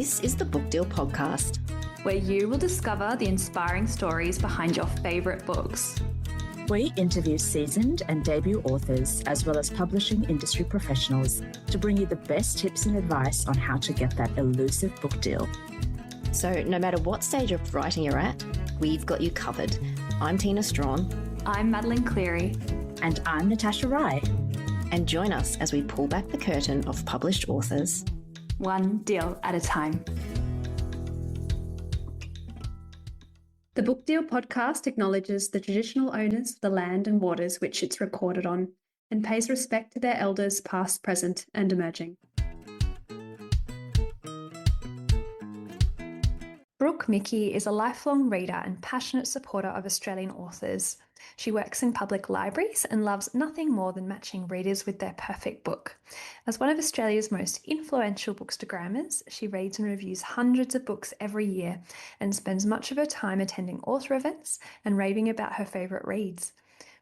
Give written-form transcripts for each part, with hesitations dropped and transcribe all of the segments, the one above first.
This is the Book Deal podcast, where you will discover the inspiring stories behind your favourite books. We interview seasoned and debut authors, as well as publishing industry professionals, to bring you the best tips and advice on how to get that elusive book deal. So no matter what stage of writing you're at, we've got you covered. I'm Tina Strawn. I'm Madeleine Cleary. And I'm Natasha Rye. And join us as we pull back the curtain of published authors. One deal at a time. The Book Deal podcast acknowledges the traditional owners of the land and waters which it's recorded on, and pays respect to their elders past, present and emerging. Brooke Michie is a lifelong reader and passionate supporter of Australian authors. She works in public libraries and loves nothing more than matching readers with their perfect book. As one of Australia's most influential bookstagrammers, she reads and reviews hundreds of books every year and spends much of her time attending author events and raving about her favourite reads.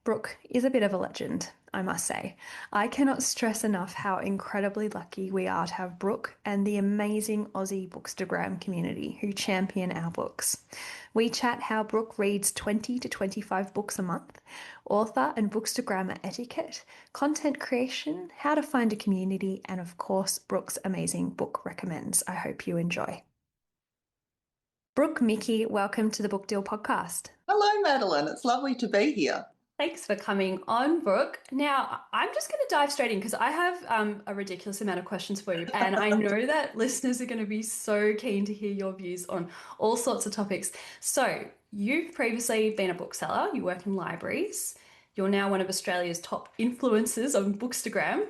Brooke is a bit of a legend, I must say. I cannot stress enough how incredibly lucky we are to have Brooke and the amazing Aussie Bookstagram community who champion our books. We chat how Brooke reads 20 to 25 books a month, author and bookstagrammer etiquette, content creation, how to find a community, and of course, Brooke's amazing book recommends. I hope you enjoy. Brooke Michie, welcome to the Book Deal podcast. Hello, Madeleine. It's lovely to be here. Thanks for coming on, Brooke. Now, I'm just going to dive straight in because I have a ridiculous amount of questions for you. And I know that listeners are going to be so keen to hear your views on all sorts of topics. So you've previously been a bookseller. You work in libraries. You're now one of Australia's top influencers on Bookstagram.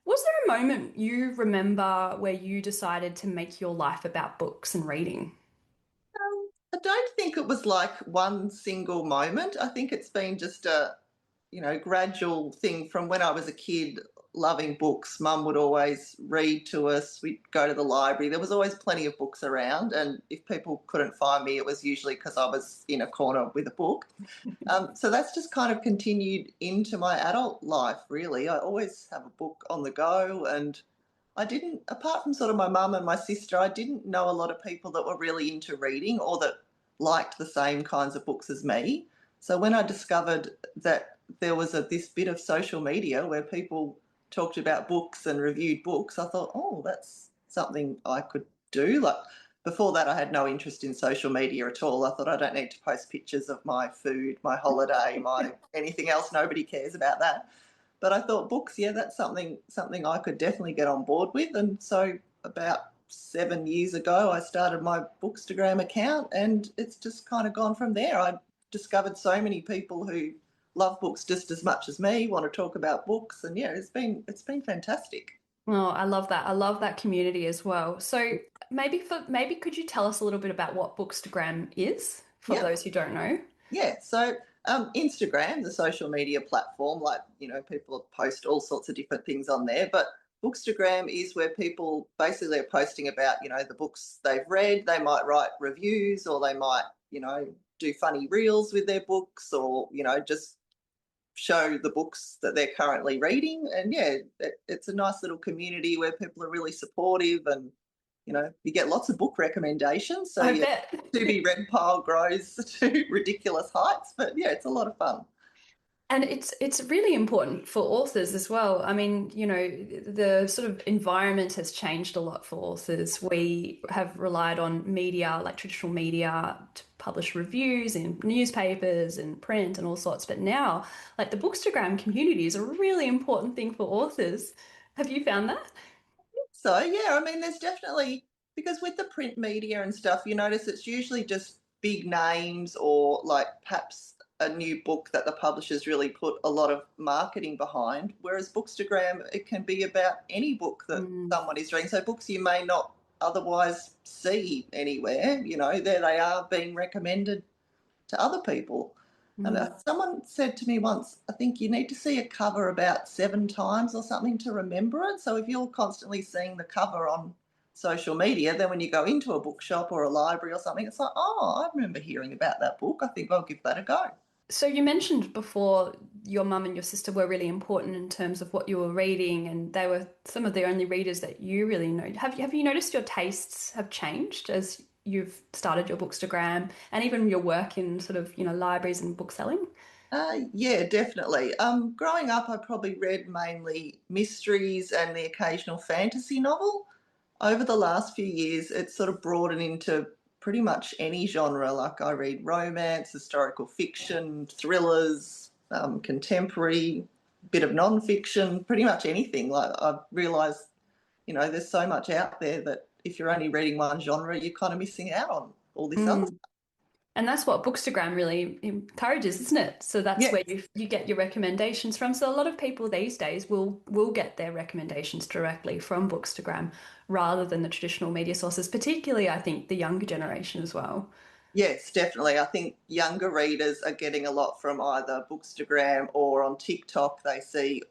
Was there a moment you remember where you decided to make your life about books and reading? I don't think it was like one single moment. I think it's been just a, gradual thing from when I was a kid loving books. Mum would always read to us. We'd go to the library. There was always plenty of books around. And if people couldn't find me, it was usually because I was in a corner with a book. So that's just kind of continued into my adult life, really. I always have a book on the go, and I didn't, apart from sort of my mum and my sister, I didn't know a lot of people that were really into reading or that liked the same kinds of books as me. So when I discovered that there was this bit of social media where people talked about books and reviewed books, I thought, oh, that's something I could do. Like before that, I had no interest in social media at all. I thought I don't need to post pictures of my food, my holiday, my anything else. Nobody cares about that. But I thought books, yeah, that's something I could definitely get on board with. And so about 7 years ago, I started my Bookstagram account, and it's just kind of gone from there. I discovered so many people who love books just as much as me, want to talk about books, and yeah, it's been fantastic. Oh, I love that. I love that community as well. So maybe could you tell us a little bit about what Bookstagram is for those who don't know? Yeah, so Instagram, the social media platform, like, people post all sorts of different things on there, but Bookstagram is where people basically are posting about, the books they've read. They might write reviews, or they might, do funny reels with their books, or, just show the books that they're currently reading. And yeah, it's a nice little community where people are really supportive, and, you get lots of book recommendations. So your to-be read pile grows to ridiculous heights. But yeah, it's a lot of fun. And it's really important for authors as well. I mean, the sort of environment has changed a lot for authors. We have relied on media, like traditional media, to publish reviews in newspapers and print and all sorts. But now, like, the Bookstagram community is a really important thing for authors. Have you found that? So, yeah, I mean, there's definitely, because with the print media and stuff, you notice it's usually just big names, or like perhaps a new book that the publishers really put a lot of marketing behind, whereas Bookstagram, it can be about any book that someone is reading. So books you may not otherwise see anywhere, there they are being recommended to other people. And someone said to me once, I think you need to see a cover about 7 times or something to remember it. So if you're constantly seeing the cover on social media, then when you go into a bookshop or a library or something, it's like, oh, I remember hearing about that book. I think I'll give that a go. So you mentioned before your mum and your sister were really important in terms of what you were reading, and they were some of the only readers that you really know. Have you noticed your tastes have changed as you've started your Bookstagram and even your work in sort of, libraries and book selling? Yeah, definitely. Growing up, I probably read mainly mysteries and the occasional fantasy novel. Over the last few years, it's sort of broadened into pretty much any genre. Like I read romance, historical fiction, thrillers, contemporary, bit of non-fiction, pretty much anything. Like I've realised, there's so much out there that if you're only reading one genre, you're kind of missing out on all this other. Mm. And that's what Bookstagram really encourages, isn't it? So that's Yeah, where you get your recommendations from. So a lot of people these days will get their recommendations directly from Bookstagram rather than the traditional media sources, particularly I think the younger generation as well. yes, definitely. I think younger readers are getting a lot from either Bookstagram or on TikTok. They see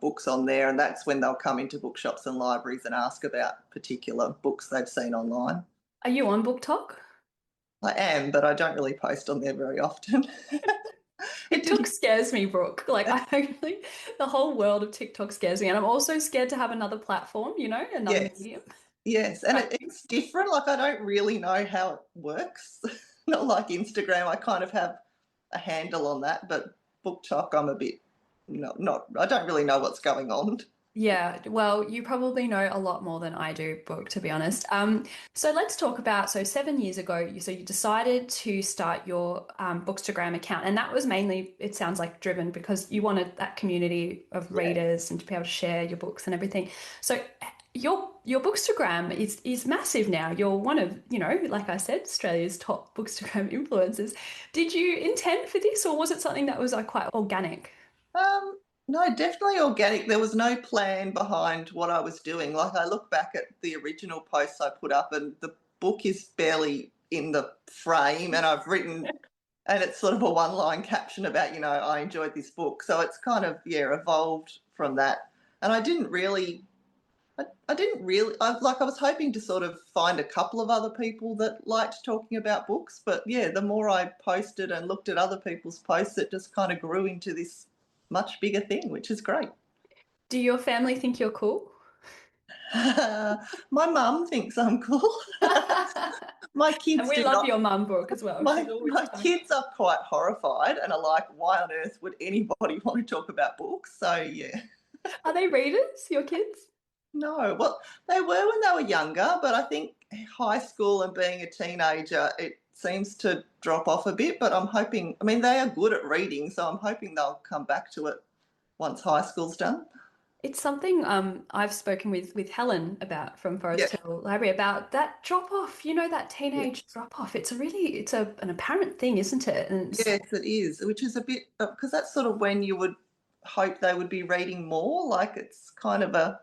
books on there, and that's when they'll come into bookshops and libraries and ask about particular books they've seen online. Are you on BookTok? I am, but I don't really post on there very often. It TikTok didn't. scares me, Brooke. Like I actually, the whole world of TikTok scares me, and I'm also scared to have another platform, another Yes, medium. yes, and Right. it's different. Like I don't really know how it works. Not like Instagram. I kind of have a handle on that, but BookTok, I'm a bit not. I don't really know what's going on. Yeah, well, you probably know a lot more than I do, Brooke, to be honest. So let's talk about, so 7 years ago, you decided to start your Bookstagram account, and that was mainly, it sounds like, driven because you wanted that community of Yeah. readers and to be able to share your books and everything. So your Bookstagram is massive now. You're one of, like I said, Australia's top Bookstagram influencers. Did you intend for this, or was it something that was like quite organic? Um, no, definitely organic. There was no plan behind what I was doing. Like I look back at the original posts I put up, and the book is barely in the frame, and I've written, and it's sort of a one-line caption about, I enjoyed this book. So it's kind of, yeah, evolved from that. And I didn't really, I was hoping to sort of find a couple of other people that liked talking about books. But yeah, the more I posted and looked at other people's posts, it just kind of grew into this much bigger thing, which is great. Do your family think you're cool? My mum thinks I'm cool. My And kids we do love not. your mum, Brooke, as well. She's always My coming. kids are quite horrified and are like, why on earth would anybody want to talk about books? So yeah. Are they readers, your kids? No, well, they were when they were younger, but I think high school and being a teenager, it seems to drop off a bit. But I'm hoping, I mean, they are good at reading, so I'm hoping they'll come back to it once high school's done. It's something I've spoken with Helen about from Yeah, Forest Hill Library about that drop off, that yeah. teenage drop off. It's an apparent thing, isn't it? And Yes, it is, which is a bit, because that's sort of when you would hope they would be reading more. Like it's kind of a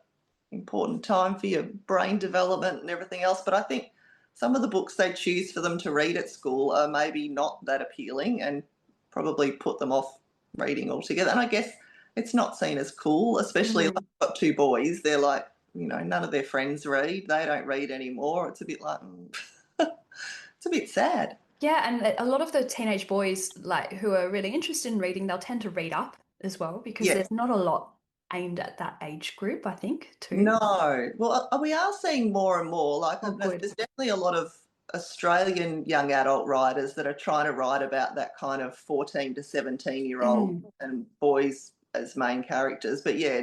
important time for your brain development and everything else. But I think some of the books they choose for them to read at school are maybe not that appealing and probably put them off reading altogether. And I guess it's not seen as cool, especially like Mm. I've got two boys. They're like, none of their friends read. They don't read anymore. It's a bit like, it's a bit sad. Yeah, and a lot of the teenage boys like who are really interested in reading, they'll tend to read up as well because Yeah. there's not a lot aimed at that age group, I think, too. No. Well, we are seeing more and more. Like, Oh, good. there's definitely a lot of Australian young adult writers that are trying to write about that kind of 14 to 17-year-old Mm. and boys as main characters. But yeah,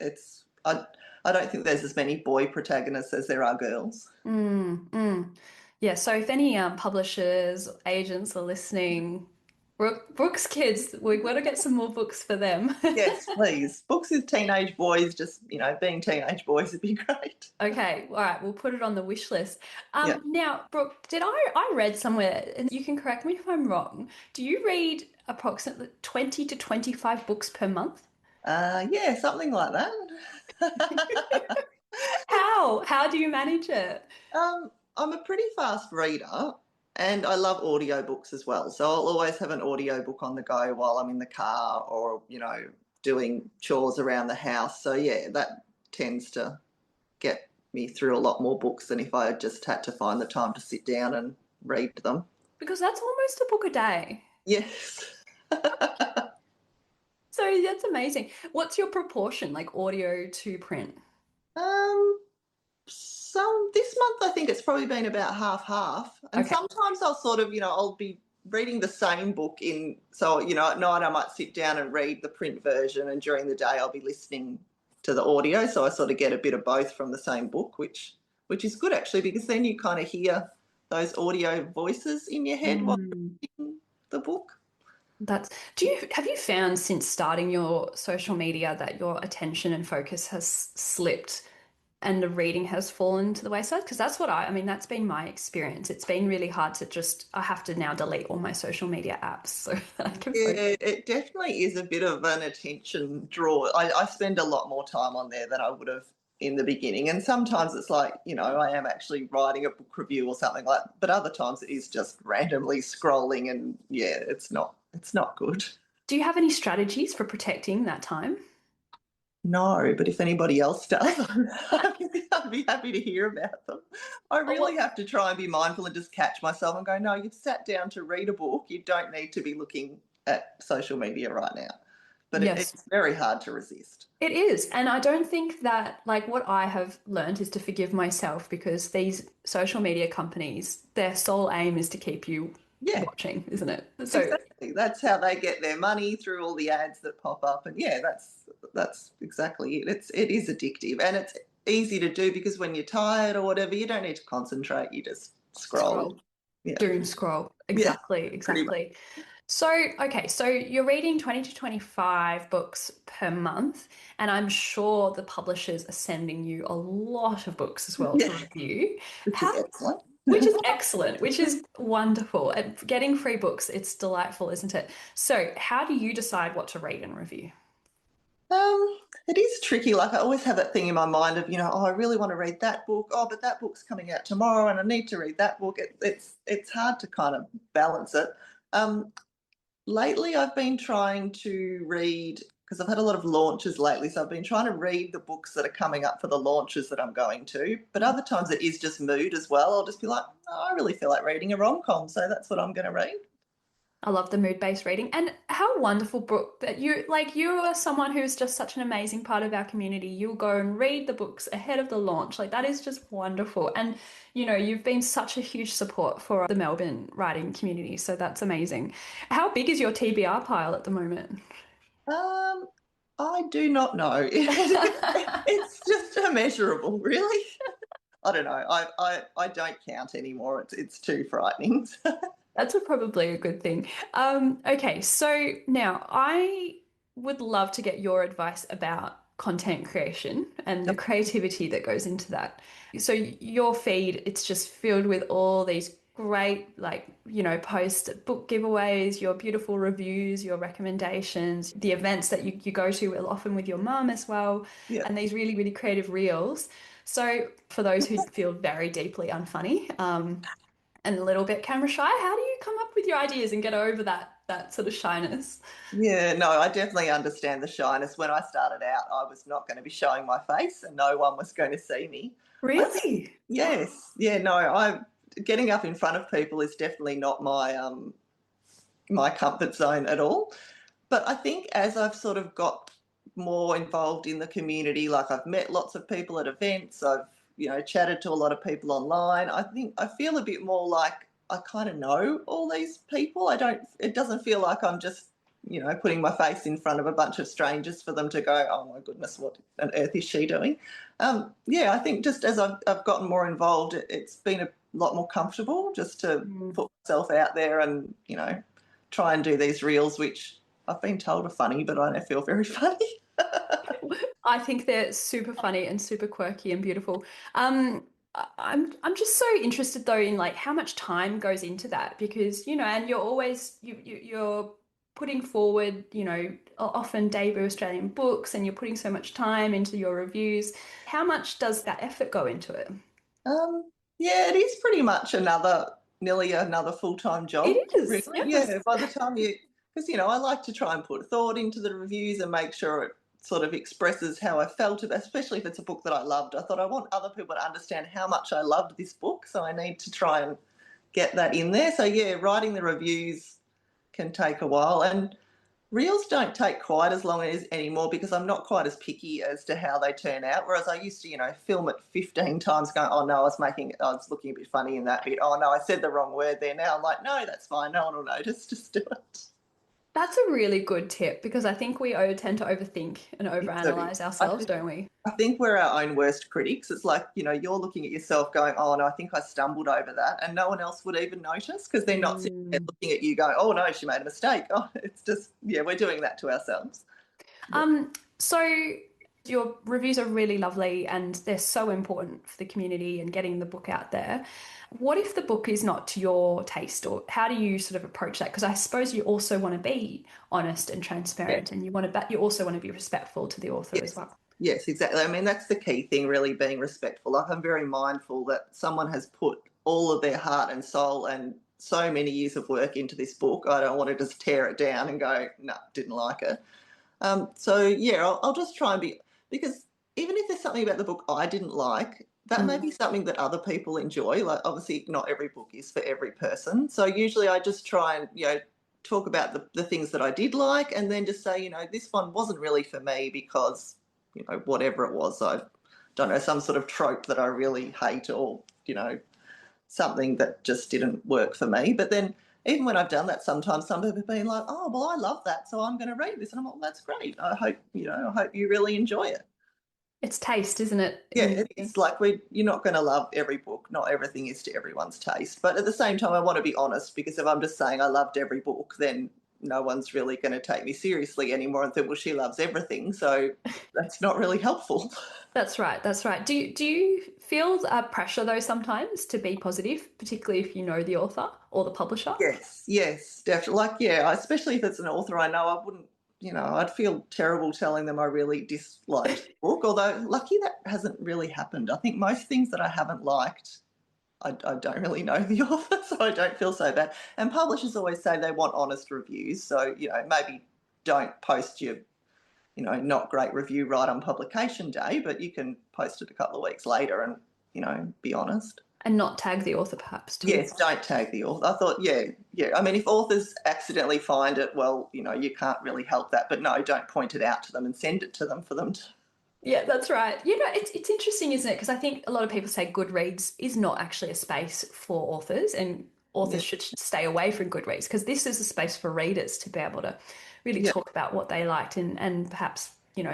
I don't think there's as many boy protagonists as there are girls. Mm, mm. Yeah, so if any publishers, agents are listening, Brooks kids, we've got to get some more books for them. Yes, please. Books with teenage boys, just, being teenage boys would be great. Okay, all right, we'll put it on the wish list. Yeah. Now, Brooke, I read somewhere, and you can correct me if I'm wrong, do you read approximately 20 to 25 books per month? Yeah, something like that. How do you manage it? I'm a pretty fast reader and I love audiobooks as well. So I'll always have an audiobook on the go while I'm in the car or, doing chores around the house. So yeah, that tends to get me through a lot more books than if I just had to find the time to sit down and read them. Because that's almost a book a day. Yes. Oh, that's amazing. What's your proportion, like audio to print? Um, this month I think it's probably been about half. And Okay. sometimes I'll sort of, I'll be reading the same book so, at night I might sit down and read the print version, and during the day I'll be listening to the audio. So I sort of get a bit of both from the same book, which is good actually, because then you kind of hear those audio voices in your head while reading the book. Have you found since starting your social media that your attention and focus has slipped and the reading has fallen to the wayside? Because that's what I mean, that's been my experience. It's been really hard I have to now delete all my social media apps so that I can focus. Yeah, it definitely is a bit of an attention draw. I spend a lot more time on there than I would have in the beginning. And sometimes it's like, I am actually writing a book review or something like that. But other times it is just randomly scrolling, and yeah, it's not good. Do you have any strategies for protecting that time? No, but if anybody else does, I'd be happy to hear about them. I really have to try and be mindful and just catch myself and go, no, you've sat down to read a book. You don't need to be looking at social media right now. But Yes. it's very hard to resist. It is. And I don't think that, like, what I have learned is to forgive myself, because these social media companies, their sole aim is to keep you watching, isn't it? So exactly. That's how they get their money, through all the ads that pop up. And yeah, that's exactly it. It is addictive, and it's easy to do because when you're tired or whatever, you don't need to concentrate. You just scroll. Yeah. Doom scroll. Exactly. Yeah, Exactly. So, okay, so you're reading 20 to 25 books per month, and I'm sure the publishers are sending you a lot of books as well to review. Which is excellent. Which is excellent, which is wonderful. And getting free books, it's delightful, isn't it? So how do you decide what to read and review? It is tricky. Like, I always have that thing in my mind of, I really want to read that book. Oh, but that book's coming out tomorrow and I need to read that book. It's hard to kind of balance it. Lately, I've been trying to read, because I've had a lot of launches lately, so I've been trying to read the books that are coming up for the launches that I'm going to. But other times it is just mood as well. I'll just be like, oh, I really feel like reading a rom-com, so that's what I'm going to read. I love the mood-based reading. And how wonderful, Brooke, that you are someone who's just such an amazing part of our community. You'll go and read the books ahead of the launch. Like, that is just wonderful. And, you've been such a huge support for the Melbourne writing community. So that's amazing. How big is your TBR pile at the moment? I do not know. It's just immeasurable, really. I don't know. I don't count anymore. It's too frightening. That's probably a good thing. Okay, so now I would love to get your advice about content creation and the creativity that goes into that. So your feed, it's just filled with all these great, post book giveaways, your beautiful reviews, your recommendations, the events that you go to often with your mum as well, and these really, really creative reels. So for those who feel very deeply unfunny, and a little bit camera shy, how do you come up with your ideas and get over that sort of shyness? Yeah, no, I definitely understand the shyness. When I started out, I was not going to be showing my face and no one was going to see me. Really? Yes. Yeah, no, getting up in front of people is definitely not my comfort zone at all. But I think as I've sort of got more involved in the community, like I've met lots of people at events, I've chatted to a lot of people online, I feel a bit more like I kind of know all these people. It doesn't feel like I'm just, putting my face in front of a bunch of strangers for them to go, oh my goodness, what on earth is she doing? I think just as I've gotten more involved, it's been a lot more comfortable just to put myself out there and, try and do these reels, which I've been told are funny, but I don't feel very funny. I think they're super funny and super quirky and beautiful. I'm just so interested though in like how much time goes into that, because and you're always you're putting forward often debut Australian books, and you're putting so much time into your reviews. How much does that effort go into it? Yeah, it is pretty much nearly another full-time job. It is. Really. Yes. Yeah, by the time because I like to try and put thought into the reviews and make sure it sort of expresses how I felt, especially if it's a book that I loved. I thought I want other people to understand how much I loved this book, so I need to try and get that in there. So yeah, writing the reviews can take a while, and Reels don't take quite as long as anymore because I'm not quite as picky as to how they turn out. Whereas I used to, film it 15 times going, oh no, I was looking a bit funny in that bit. Oh no, I said the wrong word there. Now I'm like, no, that's fine. No one will notice. Just do it. That's a really good tip because I think we tend to overthink and overanalyze ourselves, don't we? I think we're our own worst critics. It's like, you're looking at yourself going, oh no, I think I stumbled over that. And no one else would even notice because they're not sitting there looking at you going, oh no, she made a mistake. Oh, it's just, we're doing that to ourselves. So your reviews are really lovely and they're so important for the community and getting the book out there. What if the book is not to your taste, or how do you sort of approach that? Because I suppose you also want to be honest and transparent, and you also want to be respectful to the author as well. Yes, exactly. I mean, that's the key thing, really, being respectful. Like, I'm very mindful that someone has put all of their heart and soul and so many years of work into this book. I don't want to just tear it down and go, no, didn't like it. I'll just try and be, because even if there's something about the book I didn't like, that may be something that other people enjoy. Like, obviously, not every book is for every person. So usually I just try and, talk about the things that I did like, and then just say, this one wasn't really for me because, whatever it was. I don't know, some sort of trope that I really hate, or, something that just didn't work for me. But then even when I've done that, sometimes some people have been like, oh, well, I love that, so I'm going to read this. And I'm like, well, that's great. I hope you really enjoy it. It's taste, isn't it? Yeah, it's like you're not going to love every book. Not everything is to everyone's taste. But at the same time, I want to be honest, because if I'm just saying I loved every book, then no one's really going to take me seriously anymore and think, well, she loves everything. So that's not really helpful. That's right. That's right. Do you feel pressure though sometimes to be positive, particularly if you know the author or the publisher? Yes, definitely. Like, especially if it's an author I know, I wouldn't, I'd feel terrible telling them I really disliked the book, although lucky that hasn't really happened. I think most things that I haven't liked, I don't really know the author, so I don't feel so bad. And publishers always say they want honest reviews, so, maybe don't post your, not great review right on publication day, but you can post it a couple of weeks later and, be honest. And not tag the author, perhaps, too. Yes, don't tag the author. I thought, yeah. I mean, if authors accidentally find it, well, you can't really help that. But no, don't point it out to them and send it to them for them to... Yeah, that's right. It's interesting, isn't it? Because I think a lot of people say Goodreads is not actually a space for authors, and authors should stay away from Goodreads, because this is a space for readers to be able to really talk about what they liked and perhaps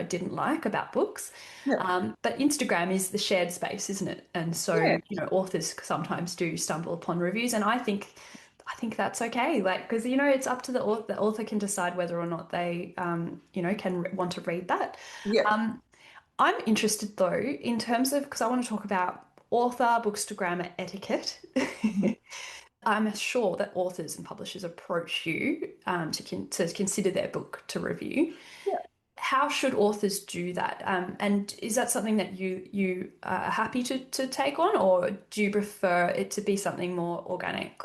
didn't like about books. But Instagram is the shared space, isn't it? And so authors sometimes do stumble upon reviews, and I think that's okay, like, because it's up to the author can decide whether or not they can want to read that. I'm interested though in terms of, because I want to talk about Author-Bookstagrammer Etiquette. I'm sure that authors and publishers approach you to consider their book to review. How should authors do that? And is that something that you are happy to take on, or do you prefer it to be something more organic?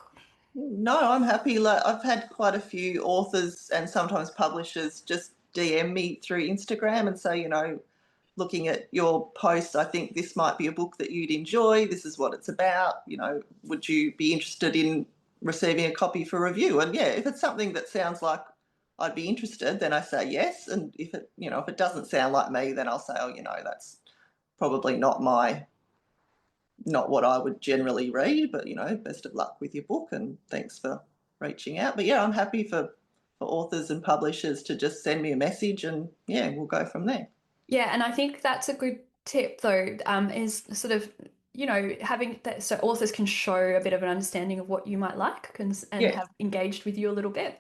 No, I'm happy. Like, I've had quite a few authors and sometimes publishers just DM me through Instagram and say, looking at your post, I think this might be a book that you'd enjoy. This is what it's about. Would you be interested in receiving a copy for review? And if it's something that sounds like I'd be interested, then I say yes. And if it doesn't sound like me, then I'll say, oh, that's probably not what I would generally read, but, best of luck with your book and thanks for reaching out. But I'm happy for authors and publishers to just send me a message and we'll go from there. Yeah, and I think that's a good tip though, is sort of, having that so authors can show a bit of an understanding of what you might like and have engaged with you a little bit,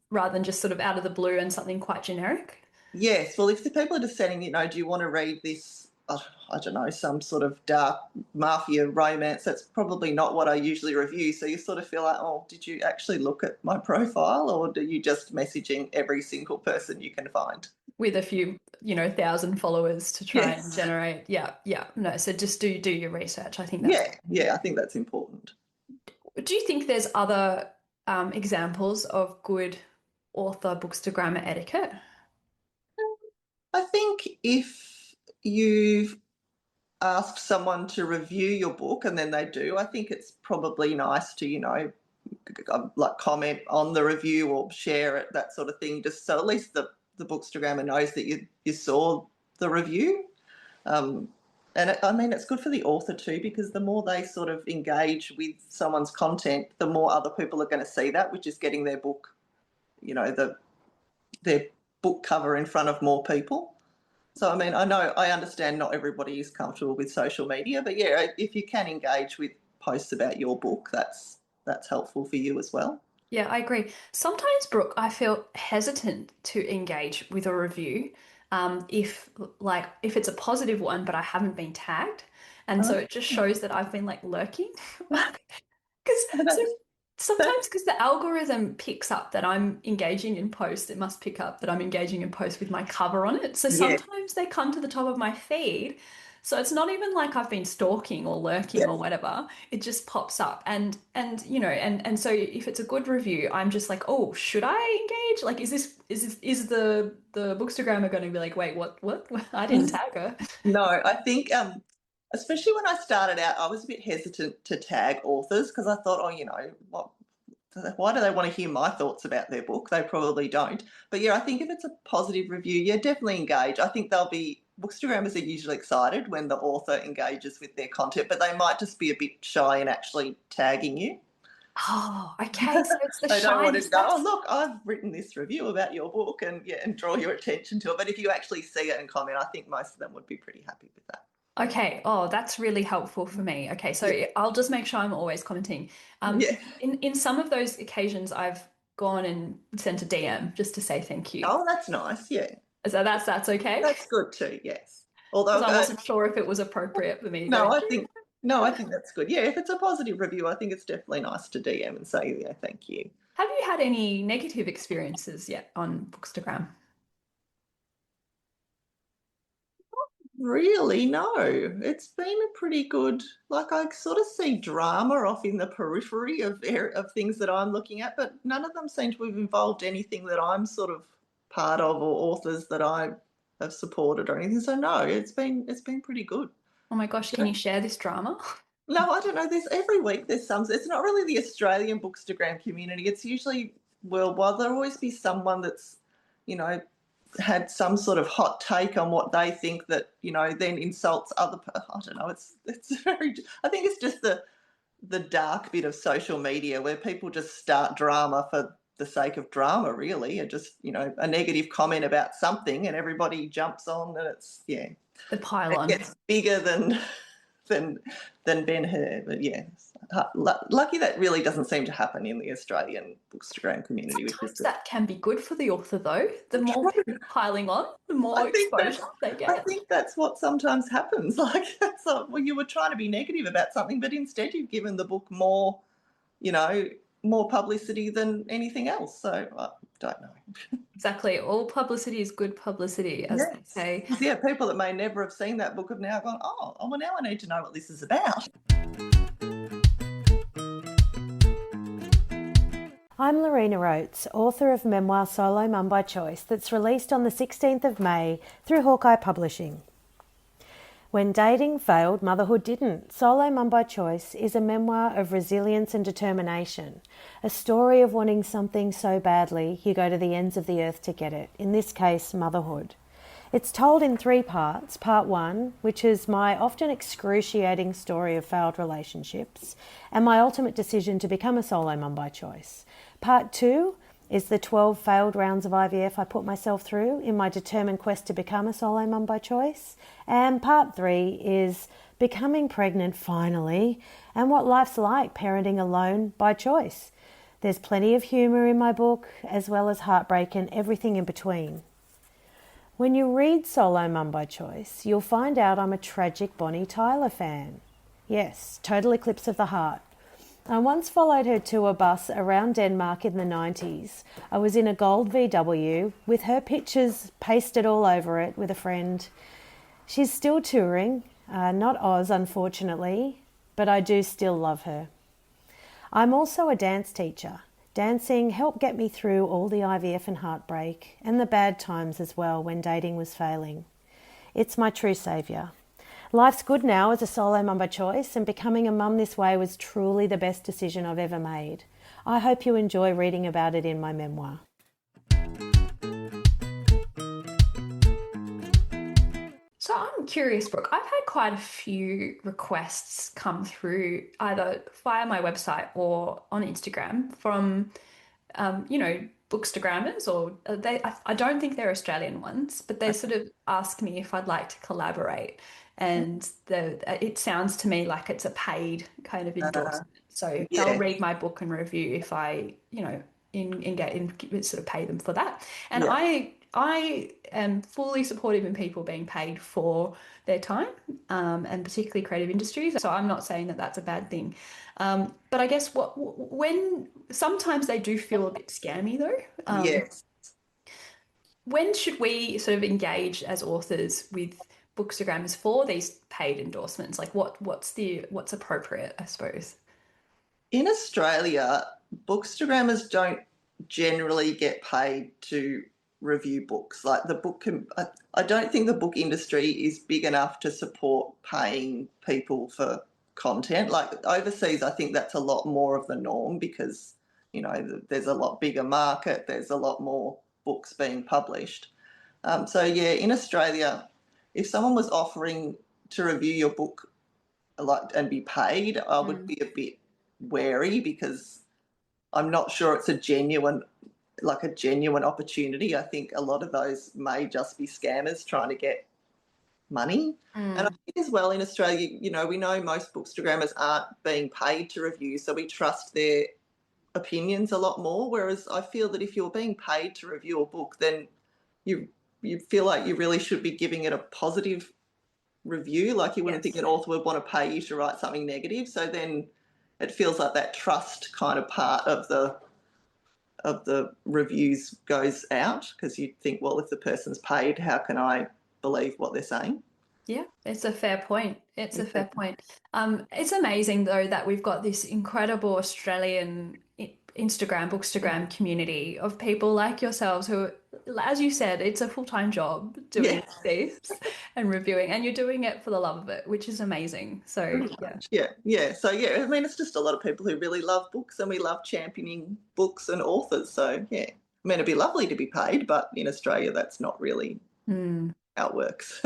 rather than just sort of out of the blue and something quite generic. Yes, well, if the people are just saying, do you want to read this, I don't know, some sort of dark mafia romance, that's probably not what I usually review. So you sort of feel like, oh, did you actually look at my profile, or are you just messaging every single person you can find? With a few, 1,000 followers to try and generate. No, so just do your research. I think that's I think that's important. Do you think there's other examples of good author bookstagrammer etiquette? I think if you've asked someone to review your book and then they do, I think it's probably nice to, like comment on the review or share it, that sort of thing, just so at least the Bookstagrammer knows that you saw the review. And I mean, it's good for the author too, because the more they sort of engage with someone's content, the more other people are going to see that, which is getting their book, their book cover in front of more people. So, I mean, I understand not everybody is comfortable with social media, but yeah, if you can engage with posts about your book, that's helpful for you as well. Yeah, I agree. Sometimes, Brooke, I feel hesitant to engage with a review, if it's a positive one, but I haven't been tagged, and so it just shows that I've been like lurking. Because sometimes, because the algorithm picks up that I'm engaging in posts, it must pick up that I'm engaging in posts with my cover on it. So sometimes they come to the top of my feed. So it's not even like I've been stalking or lurking or whatever. It just pops up. And so if it's a good review, I'm just like, oh, should I engage? Like, is the Bookstagrammer going to be like, wait, what? I didn't tag her. No, I think especially when I started out, I was a bit hesitant to tag authors because I thought, why do they want to hear my thoughts about their book? They probably don't. But yeah, I think if it's a positive review, definitely engage. I think Bookstagrammers are usually excited when the author engages with their content, but they might just be a bit shy in actually tagging you. Oh, okay. So it's the they don't want to go, shyness. oh, look, I've written this review about your book and draw your attention to it. But if you actually see it and comment, I think most of them would be pretty happy with that. Okay. Oh, that's really helpful for me. Okay. So I'll just make sure I'm always commenting. In some of those occasions, I've gone and sent a DM just to say thank you. Oh, that's nice. Yeah. So that's okay. That's good too. Yes. Although I wasn't sure if it was appropriate for me. No, I think that's good. Yeah, if it's a positive review, I think it's definitely nice to DM and say, thank you. Have you had any negative experiences yet on Bookstagram? Really, no. It's been a pretty good, like I sort of see drama off in the periphery of things that I'm looking at, but none of them seem to have involved anything that I'm sort of part of or authors that I have supported or anything. So no, it's been pretty good. Oh my gosh, can you share this drama? No, I don't know. Every week there's some. It's not really the Australian Bookstagram community. It's usually worldwide. There'll always be someone that's, had some sort of hot take on what they think that, then insults other. I don't know. It's very. I think it's just the dark bit of social media where people just start drama for the sake of drama, really, and just a negative comment about something, and everybody jumps on, and it's the pile on. It gets bigger than Ben-Hur, but lucky that really doesn't seem to happen in the Australian Bookstagram community. Sometimes that can be good for the author, though. The more people piling on, the more exposure they get. I think that's what sometimes happens. Like, you were trying to be negative about something, but instead you've given the book more, more publicity than anything else. So I don't know. Exactly. All publicity is good publicity, as they say. Yeah, people that may never have seen that book have now gone, oh, well, now I need to know what this is about. I'm Leearna Oates, author of memoir Solo Mum by Choice that's released on the 16th of May through Hawkeye Publishing. When dating failed, motherhood didn't. Solo Mum by Choice is a memoir of resilience and determination, a story of wanting something so badly you go to the ends of the earth to get it, in this case, motherhood. It's told in 3 parts. Part 1, which is my often excruciating story of failed relationships and my ultimate decision to become a solo mum by choice. Part 2 is the 12 failed rounds of IVF I put myself through in my determined quest to become a solo mum by choice. And part 3 is becoming pregnant finally and what life's like parenting alone by choice. There's plenty of humour in my book, as well as heartbreak and everything in between. When you read Solo Mum by Choice, you'll find out I'm a tragic Bonnie Tyler fan. Yes, total eclipse of the heart. I once followed her tour bus around Denmark in the 90s. I was in a gold VW with her pictures pasted all over it with a friend. She's still touring, not Oz unfortunately, but I do still love her. I'm also a dance teacher. Dancing helped get me through all the IVF and heartbreak, and the bad times as well when dating was failing. It's my true saviour. Life's good now as a solo mum by choice, and becoming a mum this way was truly the best decision I've ever made. I hope you enjoy reading about it in my memoir. So I'm curious, Brooke. I've had quite a few requests come through either via my website or on Instagram from, Bookstagrammers, or I don't think they're Australian ones, but they sort of ask me if I'd like to collaborate. And it sounds to me like it's a paid kind of Uh, endorsement. So they'll yeah, read my book and review if I, sort of pay them for that. And yeah. I am fully supportive in people being paid for their time, and particularly creative industries. So I'm not saying that that's a bad thing. But I guess when sometimes they do feel a bit scammy though. Yes. When should we sort of engage as authors with bookstagrammers for these paid endorsements? Like what's appropriate, I suppose. In Australia, bookstagrammers don't generally get paid to review books. Like I don't think the book industry is big enough to support paying people for content. Like overseas, I think that's a lot more of the norm because, there's a lot bigger market, there's a lot more books being published. So yeah, in Australia, if someone was offering to review your book and be paid, I would be a bit wary because I'm not sure it's a genuine opportunity. I think a lot of those may just be scammers trying to get money. And I think as well in Australia, we know most bookstagrammers aren't being paid to review, so we trust their opinions a lot more. Whereas I feel that if you're being paid to review a book, then you feel like you really should be giving it a positive review. Like you wouldn't think an author would want to pay you to write something negative. So then it feels like that trust kind of part of the reviews goes out because you think, well, if the person's paid, how can I believe what they're saying? Yeah, it's a fair point. It's a fair point. It's amazing though that we've got this incredible Australian Bookstagram community of people like yourselves who, as you said, it's a full-time job doing these and reviewing, and you're doing it for the love of it, which is amazing. So Yeah. So I mean, it's just a lot of people who really love books, and we love championing books and authors. So yeah, I mean, it'd be lovely to be paid, but in Australia, that's not really how it works.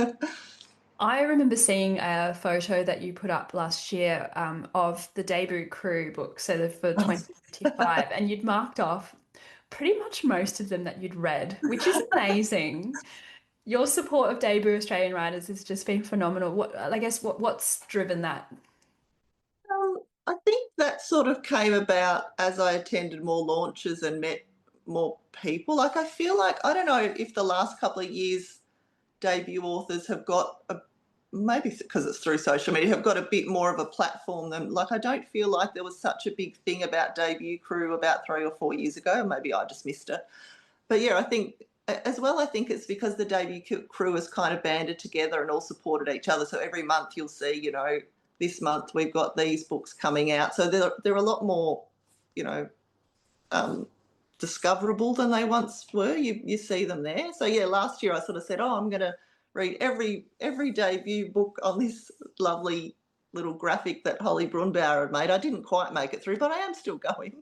I remember seeing a photo that you put up last year of the debut crew book, so for 2025, and you'd marked off pretty much most of them that you'd read, which is amazing. Your support of debut Australian writers has just been phenomenal. What's driven that? I think that sort of came about as I attended more launches and met more people. Like I feel like, I don't know if the last couple of years debut authors have got maybe because it's through social media, have got a bit more of a platform than, like, I don't feel like there was such a big thing about debut crew about 3 or 4 years ago. Maybe I just missed it. But yeah, I think it's because the debut crew has kind of banded together and all supported each other. So every month you'll see, this month we've got these books coming out. So they're a lot more, discoverable than they once were. You see them there. So yeah, last year I sort of said, I'm going to read every debut book on this lovely little graphic that Holly Brunbauer had made. I didn't quite make it through, but I am still going.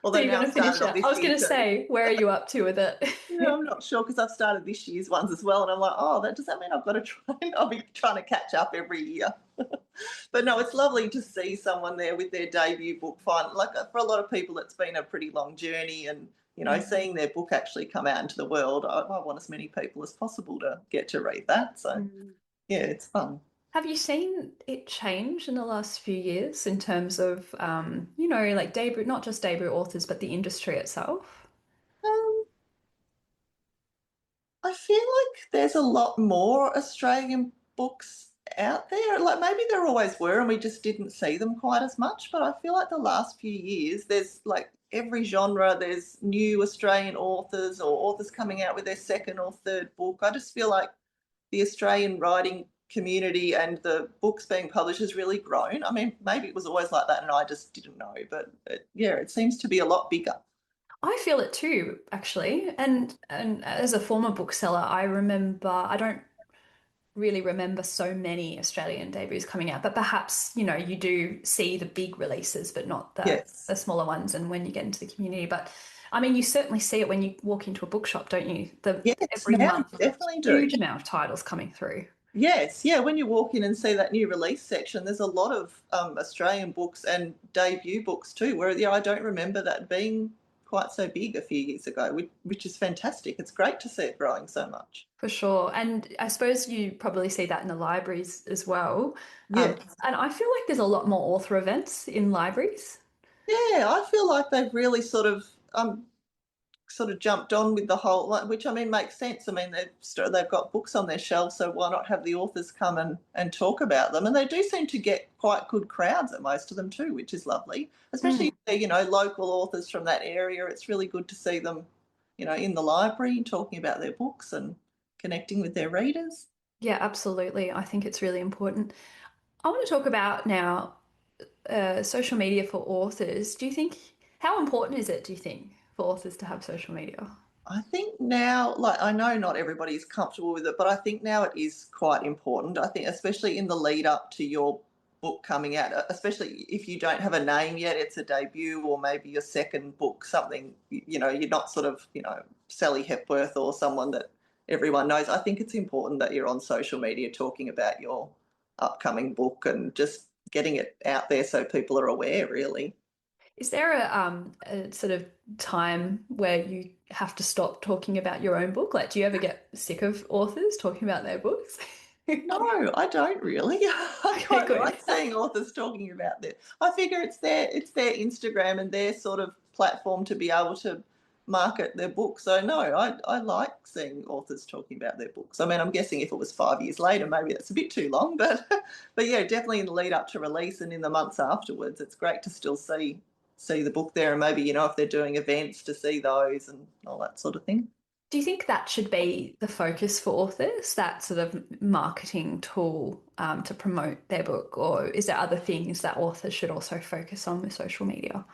Although So you're now going to finish it. I was going to say, where are you up to with it? Yeah, I'm not sure because I've started this year's ones as well, and I'm like, does that mean I've got to try? I'll be trying to catch up every year. But no, it's lovely to see someone there with their debut book. Like for a lot of people, it's been a pretty long journey, and seeing their book actually come out into the world, I want as many people as possible to get to read that. So yeah, it's fun. Have you seen it change in the last few years in terms of, like debut, not just debut authors, but the industry itself? I feel like there's a lot more Australian books out there. Like maybe there always were and we just didn't see them quite as much. But I feel like the last few years, there's like every genre, there's new Australian authors or authors coming out with their second or third book. I just feel like the Australian writing community and the books being published has really grown. I mean, maybe it was always like that and I just didn't know. But it seems to be a lot bigger. I feel it too, actually. And as a former bookseller, I remember, I don't really remember so many Australian debuts coming out, but perhaps, you know, you do see the big releases, but not Yes. the smaller ones and when you get into the community. But I mean, you certainly see it when you walk into a bookshop, don't you? Yes, Every now month, you definitely do. huge amount of titles coming through. Yes, yeah. When you walk in and see that new release section, there's a lot of Australian books and debut books too. Where I don't remember that being quite so big a few years ago, which is fantastic. It's great to see it growing so much. For sure. And I suppose you probably see that in the libraries as well. Yes. And I feel like there's a lot more author events in libraries. Yeah, I feel like they've really sort of jumped on with the whole, which I mean makes sense. I mean they've got books on their shelves, so why not have the authors come and talk about them? And they do seem to get quite good crowds at most of them too, which is lovely. Especially if they're, you know, local authors from that area. It's really good to see them, you know, in the library talking about their books and connecting with their readers. Yeah, absolutely. I think it's really important. I want to talk about now social media for authors. How important is it, do you think, for authors to have social media? I think now, like, I know not everybody is comfortable with it, but I think now it is quite important. I think, especially in the lead up to your book coming out, especially if you don't have a name yet, it's a debut or maybe your second book, something, you know, you're not sort of, you know, Sally Hepworth or someone that everyone knows. I think it's important that you're on social media talking about your upcoming book and just getting it out there so people are aware, really. Is there a sort of time where you have to stop talking about your own book? Like, do you ever get sick of authors talking about their books? No, I don't really. I quite good. like seeing authors talking about this. I figure it's their Instagram and their sort of platform to be able to market their book. So no, I like seeing authors talking about their books. I mean, I'm guessing if it was 5 years later, maybe that's a bit too long, but but yeah, definitely in the lead up to release and in the months afterwards, it's great to still see the book there, and maybe, you know, if they're doing events, to see those and all that sort of thing. Do you think that should be the focus for authors, that sort of marketing tool to promote their book? Or is there other things that authors should also focus on with social media?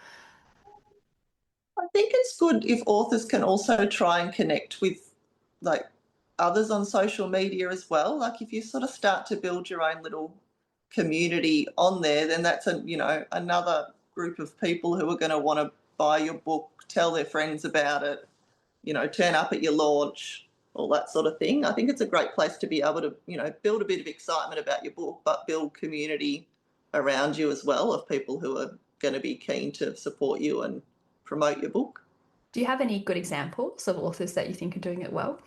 I think it's good if authors can also try and connect with like others on social media as well. Like if you sort of start to build your own little community on there, then that's another group of people who are going to want to buy your book, tell their friends about it, you know, turn up at your launch, all that sort of thing. I think it's a great place to be able to, you know, build a bit of excitement about your book, but build community around you as well of people who are going to be keen to support you and promote your book. Do you have any good examples of authors that you think are doing it well?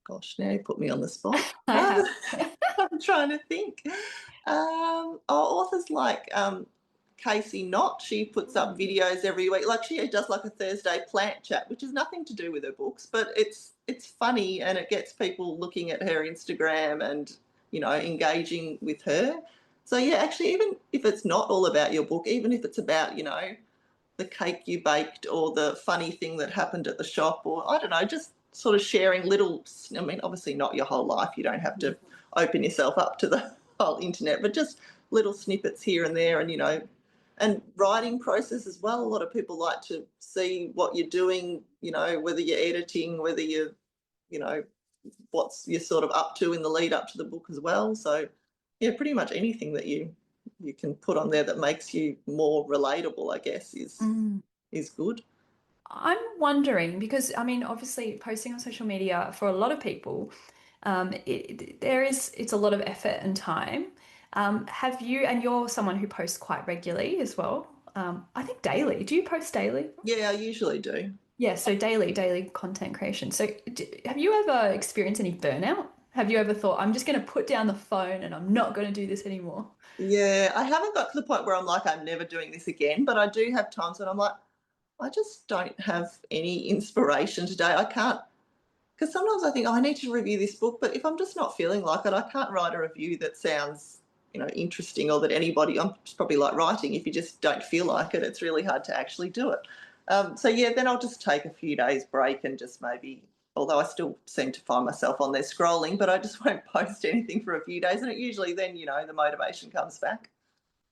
Gosh, now you put me on the spot. I have. I'm trying to think. Authors like Casey Knott, she puts up videos every week. Like she does like a Thursday plant chat, which has nothing to do with her books, but it's funny and it gets people looking at her Instagram and, you know, engaging with her. So yeah, actually, even if it's not all about your book, even if it's about, you know, the cake you baked or the funny thing that happened at the shop, or I don't know, just sort of sharing little, I mean, obviously not your whole life. You don't have to open yourself up to the whole internet, but just little snippets here and there. And, you know, and writing process as well. A lot of people like to see what you're doing, you know, whether you're editing, whether you're, you know, what's you're sort of up to in the lead up to the book as well. So yeah, pretty much anything that you can put on there that makes you more relatable, I guess, is good. I'm wondering because, I mean, obviously posting on social media for a lot of people, it's a lot of effort and time. Have you, and you're someone who posts quite regularly as well. I think daily. Do you post daily? Yeah, I usually do. Yeah, so daily content creation. So have you ever experienced any burnout? Have you ever thought, I'm just going to put down the phone and I'm not going to do this anymore? Yeah, I haven't got to the point where I'm like, I'm never doing this again, but I do have times when I'm like, I just don't have any inspiration today. I can't, because sometimes I think, oh, I need to review this book, but if I'm just not feeling like it, I can't write a review that sounds, you know, interesting or that anybody, I'm probably like writing, if you just don't feel like it, it's really hard to actually do it. So yeah, then I'll just take a few days break and just maybe, although I still seem to find myself on there scrolling, but I just won't post anything for a few days. And it usually then, you know, the motivation comes back.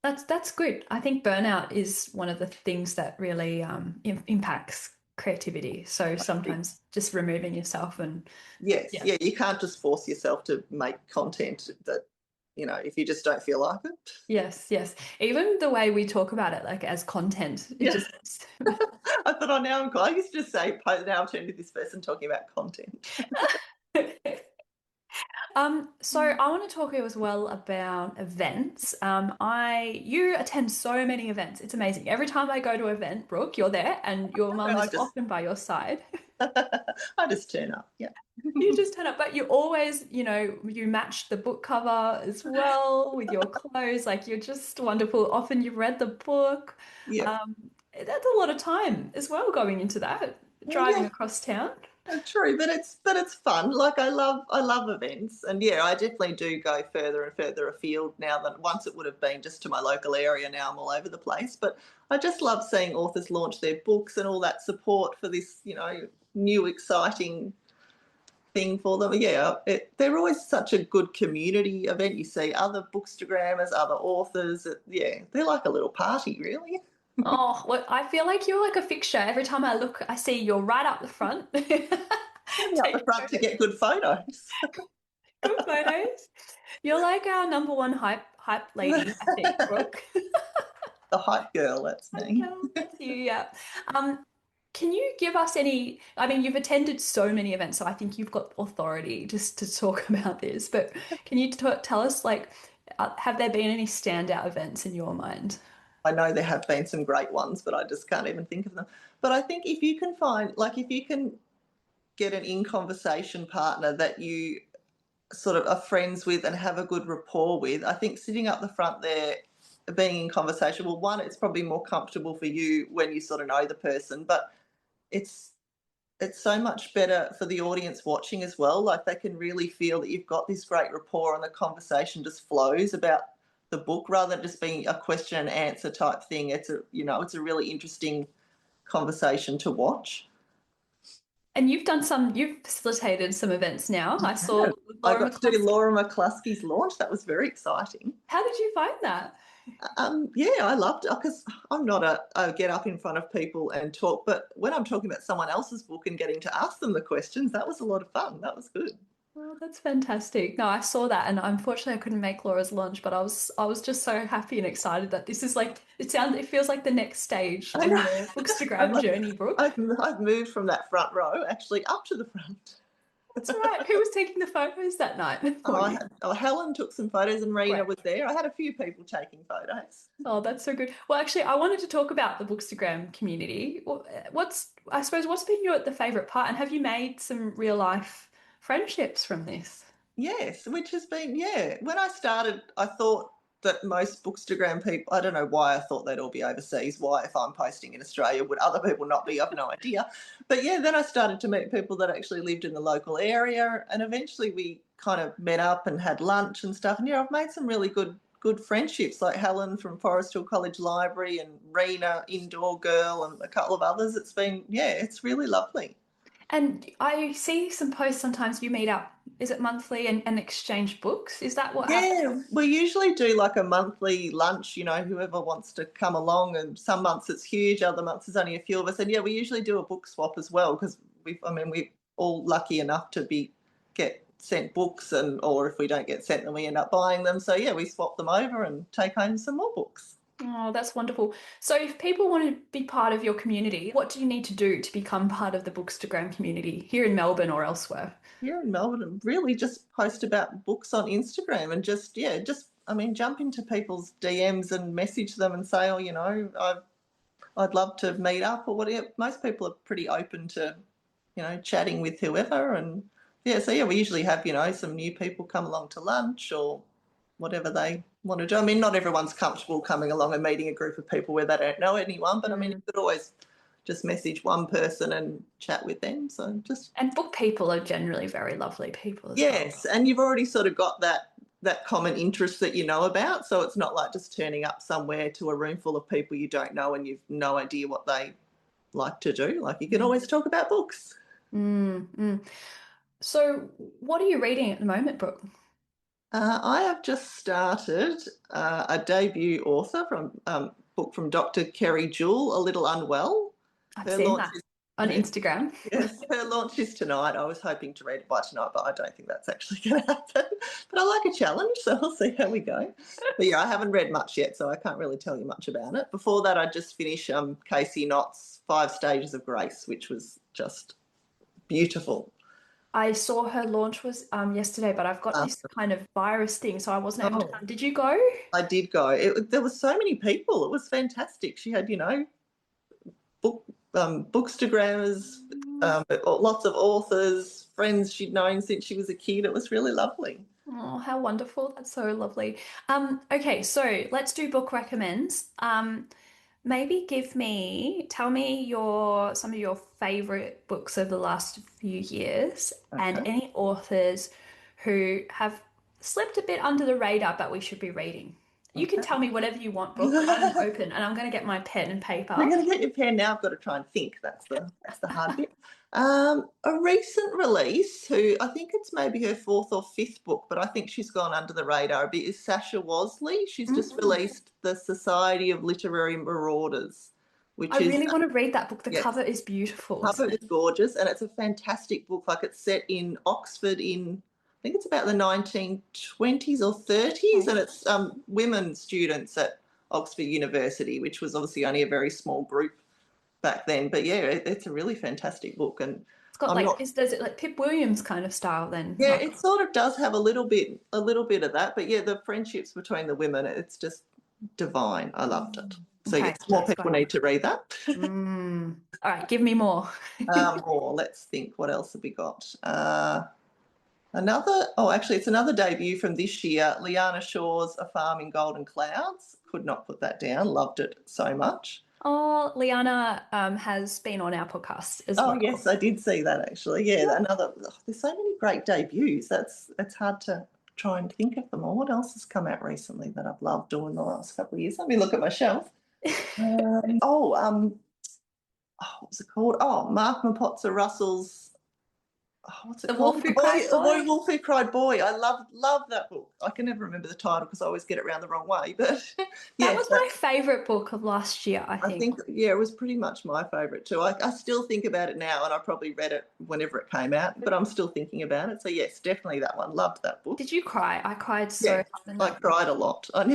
That's good. I think burnout is one of the things that really impacts creativity. So sometimes just removing yourself and yes, yeah, you can't just force yourself to make content that, if you just don't feel like it. yes. Even the way we talk about it, like as content, it just I thought, now I used to just say, now I've turned to this person talking about content. So I want to talk as well about events. You attend so many events. It's amazing. Every time I go to an event, Brooke, you're there and your mum is often by your side. I just turn up, yeah. You just turn up, but you always, you match the book cover as well with your clothes. Like you're just wonderful. Often you've read the book. Yeah. That's a lot of time as well going into that, driving across town. True, but it's fun. Like I love events, and I definitely do go further and further afield now than once it would have been just to my local area. Now I'm all over the place, but I just love seeing authors launch their books and all that support for this, new exciting thing for them. They're always such a good community event. You see other bookstagrammers, other authors. They're like a little party, really. Oh, well, I feel like you're like a fixture. Every time I look, I see you're right up the front. Up the front to get good photos. Good photos. You're like our number one hype lady, I think, Brooke. The hype girl, that's me. That's you, yeah. Can you give us any, you've attended so many events, so I think you've got authority just to talk about this, but can you tell us, have there been any standout events in your mind? I know there have been some great ones, but I just can't even think of them. But I think if you can get an in-conversation partner that you sort of are friends with and have a good rapport with, I think sitting up the front there, being in conversation, well, one, it's probably more comfortable for you when you sort of know the person, but it's so much better for the audience watching as well. Like they can really feel that you've got this great rapport and the conversation just flows about the book rather than just being a question and answer type thing. It's a really interesting conversation to watch. And you've facilitated some events now. I saw I got to do Laura McCluskey's launch. That was very exciting. How did you find that? I loved it because I'm not a get up in front of people and talk, but when I'm talking about someone else's book and getting to ask them the questions, that was a lot of fun. That was good. Oh, that's fantastic. No, I saw that, and unfortunately I couldn't make Laura's launch, but I was just so happy and excited that this is it feels like the next stage in your Bookstagram journey, Brooke. I've moved from that front row actually up to the front. That's right. Who was taking the photos that night? Helen took some photos and Reena was there. I had a few people taking photos. Oh, that's so good. Well, actually, I wanted to talk about the Bookstagram community. What's been the favourite part, and have you made some real life friendships from this? Yes, which has been, when I started, I thought that most Bookstagram people, I don't know why I thought they'd all be overseas. Why, if I'm posting in Australia, would other people not be? I've no idea. But then I started to meet people that actually lived in the local area, and eventually we kind of met up and had lunch and stuff. And I've made some really good friendships, like Helen from Forest Hill College Library and Reena, Indoor Girl, and a couple of others. It's been, it's really lovely. And I see some posts sometimes you meet up, is it monthly, and exchange books? Is that what happens? Yeah, we usually do like a monthly lunch, whoever wants to come along, and some months it's huge, other months there's only a few of us. And we usually do a book swap as well because we're all lucky enough to get sent books, or if we don't get sent them, we end up buying them. So we swap them over and take home some more books. Oh, that's wonderful. So if people want to be part of your community, what do you need to do to become part of the Bookstagram community here in Melbourne or elsewhere? Here in Melbourne, and really just post about books on Instagram and just jump into people's DMs and message them and say, I'd love to meet up or whatever. Most people are pretty open to, chatting with whoever. And we usually have, some new people come along to lunch or whatever they want to do. Not everyone's comfortable coming along and meeting a group of people where they don't know anyone, but you could always just message one person and chat with them. And book people are generally very lovely people as yes, well. And you've already sort of got that common interest that you know about, so it's not like just turning up somewhere to a room full of people you don't know and you've no idea what they like to do. Like you can always talk about books. So what are you reading at the moment, Brooke? I have just started a debut author book from Dr. Kerry Jewell, A Little Unwell. I've seen that. on Instagram. Yes, her launch is tonight. I was hoping to read it by tonight, but I don't think that's actually going to happen. But I like a challenge, so we'll see how we go. But yeah, I haven't read much yet, so I can't really tell you much about it. Before that, I just finished Casey Knott's 5 Stages of Grace, which was just beautiful. I saw her launch was yesterday, but I've got this kind of virus thing, so I wasn't able to come. Did you go? I did go. There were so many people. It was fantastic. She had, bookstagrammers, lots of authors, friends she'd known since she was a kid. It was really lovely. Oh, how wonderful. That's so lovely. Okay, so let's do book recommends. Maybe tell me some of your favorite books of the last few years and any authors who have slipped a bit under the radar but we should be reading. You can tell me whatever you want, Brooke. I'm open, and I'm going to get my pen and paper. I'm going to get your pen now. I've got to try and think. That's the hard bit. A recent release, who I think it's maybe her 4th or 5th book, but I think she's gone under the radar a bit, is Sasha Wasley. She's just released The Society of Literary Marauders, I really want to read that book. The cover is beautiful. The cover is gorgeous, and it's a fantastic book. Like, it's set in Oxford I think it's about the 1920s or 30s, and it's women students at Oxford University, which was obviously only a very small group back then. But yeah, it's a really fantastic book, and it's got does it like Pip Williams kind of style then? Yeah, it sort of does have a little bit of that. But yeah, the friendships between the women, it's just divine. I loved it. So yes, more people need to read that. All right, give me more. More. Let's think. What else have we got? It's another debut from this year, Leearna Shaw's A Farm in Golden Clouds. Could not put that down. Loved it so much. Oh, Leearna has been on our podcast as well. Oh, yes, I did see that actually. Yeah, there's so many great debuts. It's hard to try and think of them all. What else has come out recently that I've loved doing the last couple of years? Let me look at my shelf. What was it called? Oh, Mark Mupotsa-Russell's what's it called? The Wolf Who Cried Boy. I love that book. I can never remember the title because I always get it around the wrong way. But that was my favourite book of last year, I think. It was pretty much my favourite too. I still think about it now, and I probably read it whenever it came out, but I'm still thinking about it. So yes, definitely that one. Loved that book. Did you cry? I cried so hard. I cried a lot. I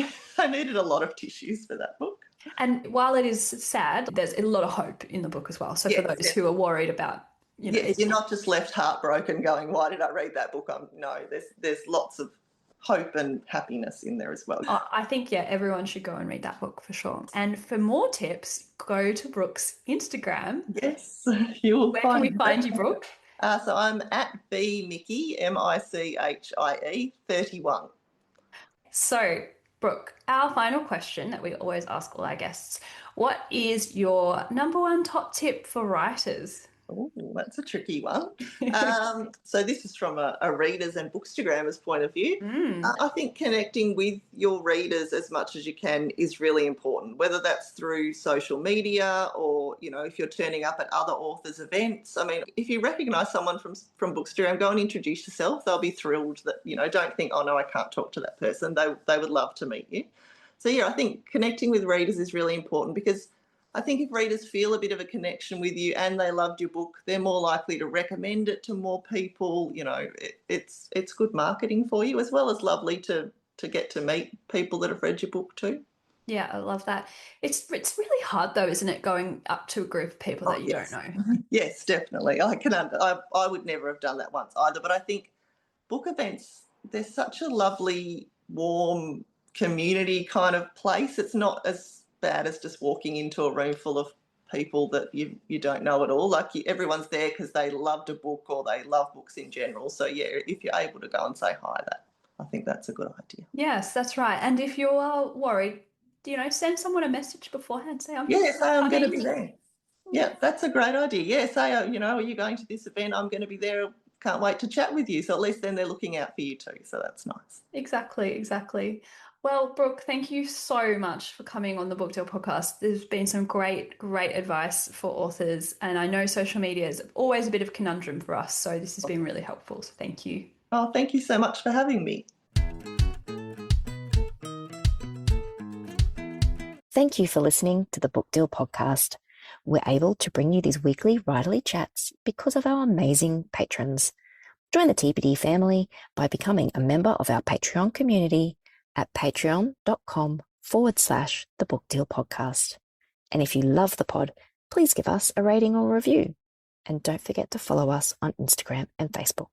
needed a lot of tissues for that book. And while it is sad, there's a lot of hope in the book as well. So for those who are worried about you're not just left heartbroken going, why did I read that book? No, there's lots of hope and happiness in there as well. I think, everyone should go and read that book for sure. And for more tips, go to Brooke's Instagram. Yes, you'll Where can we find you, Brooke? So I'm at bmichie, Michie 31. So, Brooke, our final question that we always ask all our guests, what is your number one top tip for writers? Oh, that's a tricky one. So this is from a readers and bookstagrammers point of view. I think connecting with your readers as much as you can is really important, whether that's through social media or, if you're turning up at other authors' events. I mean, if you recognise someone from Bookstagram, go and introduce yourself. They'll be thrilled that, don't think, oh, no, I can't talk to that person. They would love to meet you. So, I think connecting with readers is really important because I think if readers feel a bit of a connection with you and they loved your book, they're more likely to recommend it to more people. It's good marketing for you, as well as lovely to get to meet people that have read your book too. Yeah, I love that. It's really hard though, isn't it, going up to a group of people that you don't know? Yes, definitely. I would never have done that once either, but I think book events, they're such a lovely, warm community kind of place. It's not as bad as just walking into a room full of people that you don't know at all. Like everyone's there because they loved a book or they love books in general. So if you're able to go and say hi, I think that's a good idea. Yes, that's right. And if you are worried, send someone a message beforehand. Say, I'm going to be there. Yeah, that's a great idea. Yeah, say, are you going to this event? I'm going to be there. Can't wait to chat with you. So at least then they're looking out for you too. So that's nice. Exactly. Well, Brooke, thank you so much for coming on the Book Deal podcast. There's been some great advice for authors, and I know social media is always a bit of a conundrum for us, so this has been really helpful. So thank you. Oh, thank you so much for having me. Thank you for listening to the Book Deal podcast. We're able to bring you these weekly writerly chats because of our amazing patrons. Join the TPD family by becoming a member of our Patreon community at patreon.com/The Book Deal Podcast. And if you love the pod, please give us a rating or review. And don't forget to follow us on Instagram and Facebook.